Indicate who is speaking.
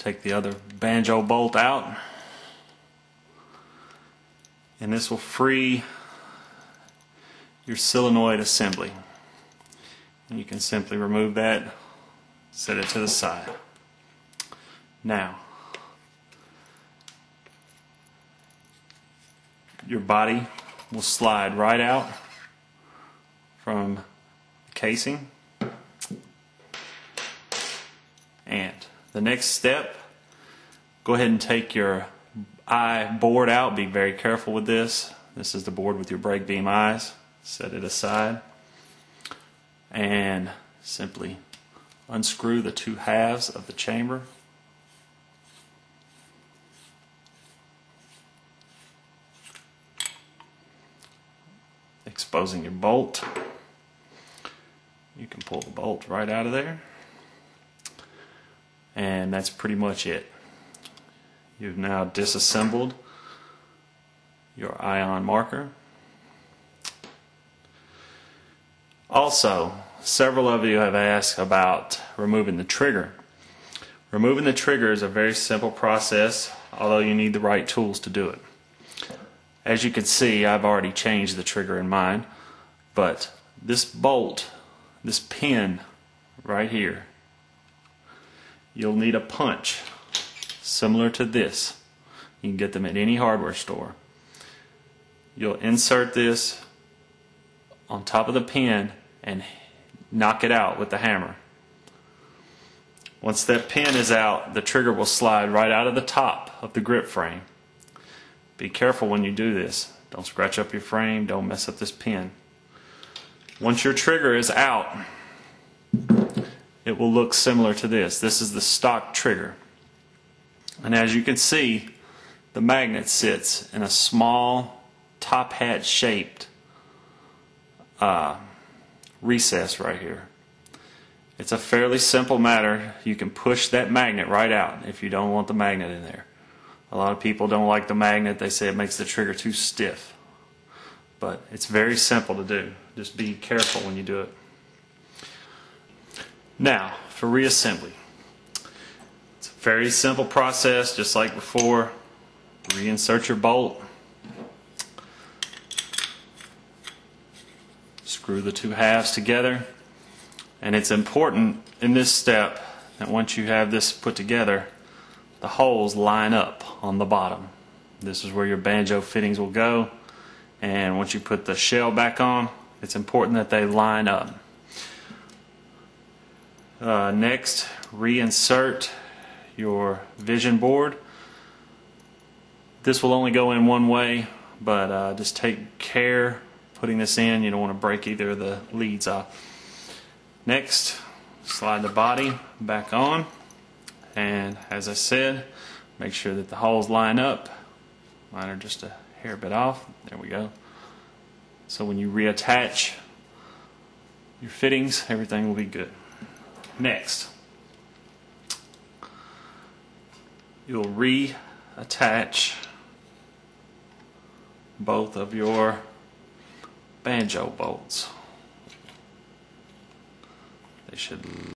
Speaker 1: Take the other banjo bolt out, and this will free your solenoid assembly. And you can simply remove that, set it to the side. Now, your body will slide right out from the casing. And the next step, go ahead and take your eye board out. Be very careful with this. This is the board with your brake beam eyes. Set it aside and simply unscrew the two halves of the chamber. Exposing your bolt. You can pull the bolt right out of there. And that's pretty much it. You've now disassembled your ion marker. Also, several of you have asked about removing the trigger. Removing the trigger is a very simple process, although you need the right tools to do it. As you can see, I've already changed the trigger in mine, but this bolt, this pin right here, you'll need a punch similar to this. You can get them at any hardware store. You'll insert this on top of the pin and knock it out with the hammer. Once that pin is out, the trigger will slide right out of the top of the grip frame. Be careful when you do this. Don't scratch up your frame, don't mess up this pin. Once your trigger is out, it will look similar to this. This is the stock trigger. And as you can see, the magnet sits in a small top hat shaped recess right here. It's a fairly simple matter. You can push that magnet right out if you don't want the magnet in there. A lot of people don't like the magnet. They say it makes the trigger too stiff. But it's very simple to do. Just be careful when you do it. Now, for reassembly. It's a very simple process, just like before. Reinsert your bolt. Screw the two halves together. And it's important in this step that once you have this put together, the holes line up on the bottom. This is where your banjo fittings will go. And once you put the shell back on, it's important that they line up. Next, reinsert your vision board. This will only go in one way, but just take care putting this in. You don't want to break either of the leads off. Next, slide the body back on, and as I said, make sure that the holes line up. Mine are just a hair bit off. There we go. So when you reattach your fittings, everything will be good. Next, you'll reattach both of your banjo bolts. They should